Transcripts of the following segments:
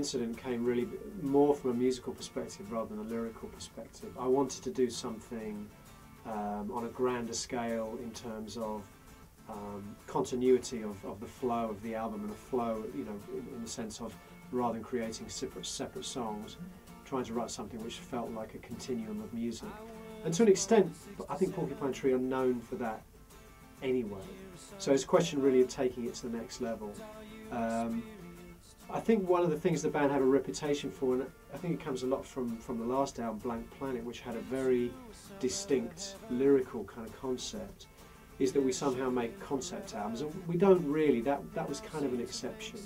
Incident came really more from a musical perspective rather than a lyrical perspective. I wanted to do something on a grander scale in terms of continuity of the flow of the album, and a flow, you know, in the sense of, rather than creating separate songs, trying to write something which felt like a continuum of music. And to an extent, I think Porcupine Tree are known for that anyway. So it's a question really of taking it to the next level. I think one of the things the band have a reputation for, and I think it comes a lot from the last album, Blank Planet, which had a very distinct lyrical kind of concept, is that we somehow make concept albums, and we don't really. That was kind of an exception.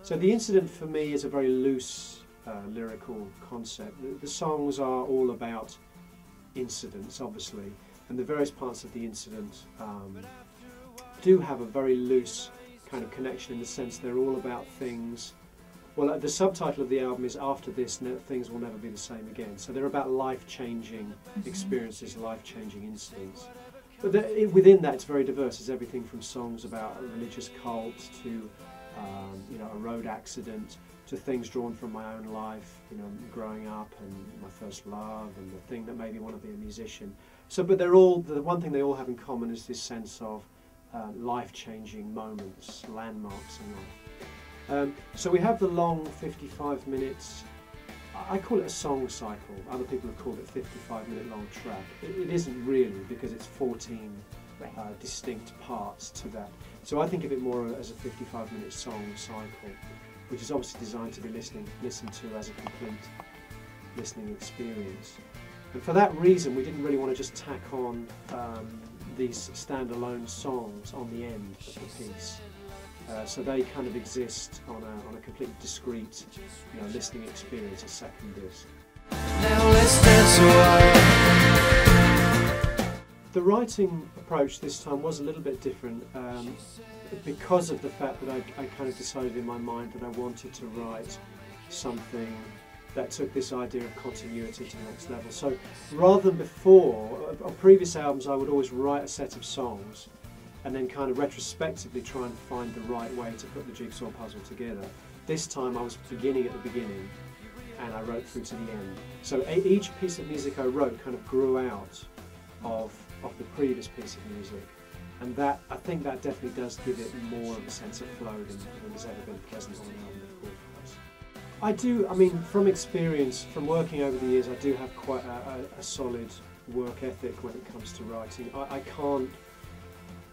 So The Incident for me is a very loose lyrical concept. The songs are all about incidents, obviously, and the various parts of the incident do have a very loose kind of connection, in the sense they're all about things. Well, the subtitle of the album is After This, Things Will Never Be the Same Again. So they're about life-changing experiences, life-changing incidents. But within that, it's very diverse. There's everything from songs about a religious cult to, you know, a road accident, to things drawn from my own life, you know, growing up and my first love and the thing that made me want to be a musician. So, but they're all, the one thing they all have in common is this sense of life-changing moments, landmarks in life. So we have the long 55 minutes, I call it a song cycle. Other people have called it 55-minute long track. It isn't really, because it's 14 distinct parts to that. So I think of it more as a 55-minute song cycle, which is obviously designed to be listened to as a complete listening experience. And for that reason, we didn't really want to just tack on these standalone songs on the end of the piece. So they kind of exist on a completely discrete, you know, listening experience, a second disc. Now let's dance away. The writing approach this time was a little bit different because of the fact that I kind of decided in my mind that I wanted to write something that took this idea of continuity to the next level. So rather than before, on previous albums, I would always write a set of songs and then kind of retrospectively try and find the right way to put the jigsaw puzzle together. This time I was beginning at the beginning and I wrote through to the end. So each piece of music I wrote kind of grew out of the previous piece of music. And that, I think that definitely does give it more of a sense of flow than has ever been present on an album before for us. I do, I mean, from experience, from working over the years, I do have quite a solid work ethic when it comes to writing.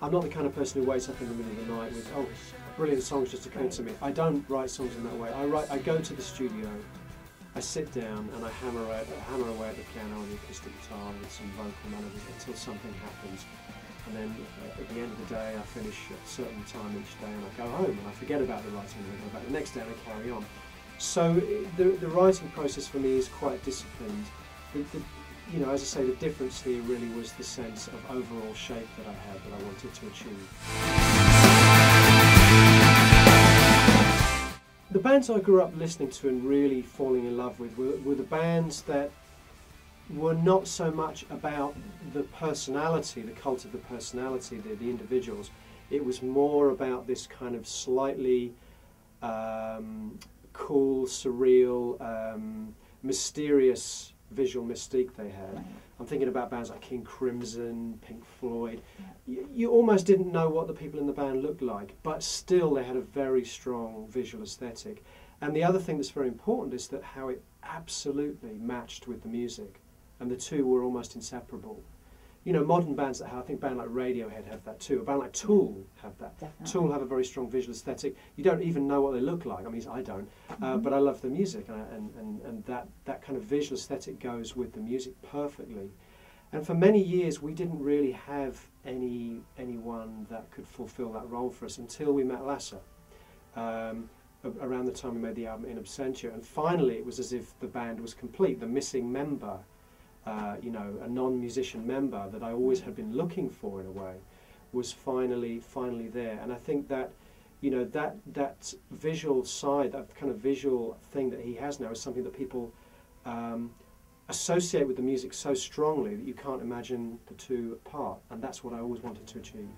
I'm not the kind of person who wakes up in the middle of the night with, oh, a brilliant song's just occurred to me. I don't write songs in that way. I go to the studio, I sit down and I hammer away at the piano and the acoustic guitar with some vocal melodies until something happens. And then at the end of the day, I finish at a certain time each day and I go home and I forget about the writing and I go back the next day and I carry on. So the writing process for me is quite disciplined. You know, as I say, the difference here really was the sense of overall shape that I had, that I wanted to achieve. The bands I grew up listening to and really falling in love with were the bands that were not so much about the personality, the cult of the personality, the individuals. It was more about this kind of slightly cool, surreal, mysterious visual mystique they had. I'm thinking about bands like King Crimson, Pink Floyd. You almost didn't know what the people in the band looked like, but still they had a very strong visual aesthetic. And the other thing that's very important is that how it absolutely matched with the music, and the two were almost inseparable. You know, modern bands that have, I think a band like Radiohead have that too, a band like Tool have that. Definitely. Tool have a very strong visual aesthetic. You don't even know what they look like. I mean, I don't, but I love the music, and that kind of visual aesthetic goes with the music perfectly. And for many years, we didn't really have anyone that could fulfill that role for us until we met Lasse. Around the time we made the album In Absentia, and finally it was as if the band was complete. The missing member, you know, a non-musician member that I always had been looking for in a way, was finally there. And I think that, you know, that visual side, that kind of visual thing that he has now, is something that people associate with the music so strongly that you can't imagine the two apart. And that's what I always wanted to achieve.